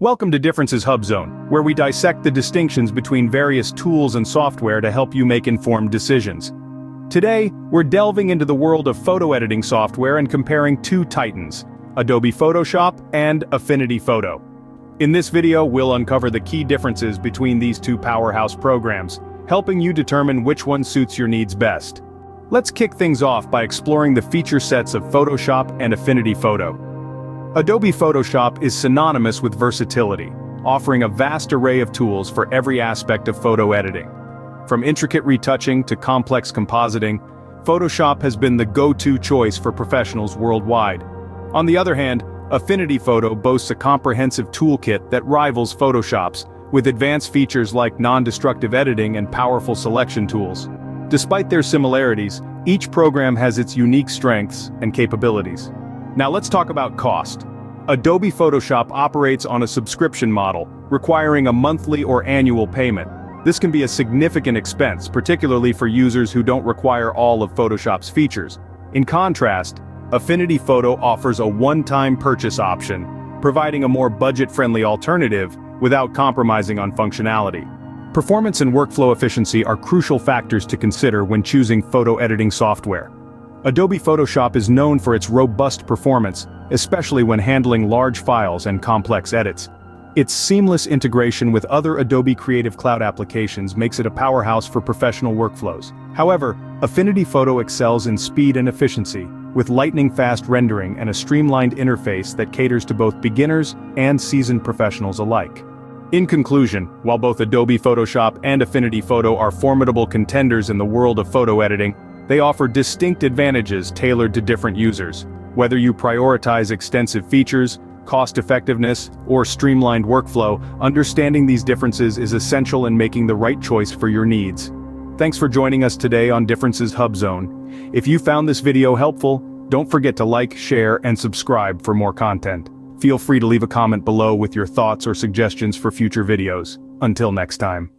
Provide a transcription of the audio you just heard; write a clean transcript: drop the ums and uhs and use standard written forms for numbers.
Welcome to Differences Hub Zone, where we dissect the distinctions between various tools and software to help you make informed decisions. Today, we're delving into the world of photo editing software and comparing two titans, Adobe Photoshop and Affinity Photo. In this video, we'll uncover the key differences between these two powerhouse programs, helping you determine which one suits your needs best. Let's kick things off by exploring the feature sets of Photoshop and Affinity Photo. Adobe Photoshop is synonymous with versatility, offering a vast array of tools for every aspect of photo editing. From intricate retouching to complex compositing, Photoshop has been the go-to choice for professionals worldwide. On the other hand, Affinity Photo boasts a comprehensive toolkit that rivals Photoshop's, with advanced features like non-destructive editing and powerful selection tools. Despite their similarities, each program has its unique strengths and capabilities. Now let's talk about cost. Adobe Photoshop operates on a subscription model, requiring a monthly or annual payment. This can be a significant expense, particularly for users who don't require all of Photoshop's features. In contrast, Affinity Photo offers a one-time purchase option, providing a more budget-friendly alternative without compromising on functionality. Performance and workflow efficiency are crucial factors to consider when choosing photo editing software. Adobe Photoshop is known for its robust performance, especially when handling large files and complex edits. Its seamless integration with other Adobe Creative Cloud applications makes it a powerhouse for professional workflows. However, Affinity Photo excels in speed and efficiency, with lightning-fast rendering and a streamlined interface that caters to both beginners and seasoned professionals alike. In conclusion, while both Adobe Photoshop and Affinity Photo are formidable contenders in the world of photo editing, they offer distinct advantages tailored to different users. Whether you prioritize extensive features, cost-effectiveness, or streamlined workflow, understanding these differences is essential in making the right choice for your needs. Thanks for joining us today on Differences Hub Zone. If you found this video helpful, don't forget to like, share, and subscribe for more content. Feel free to leave a comment below with your thoughts or suggestions for future videos. Until next time.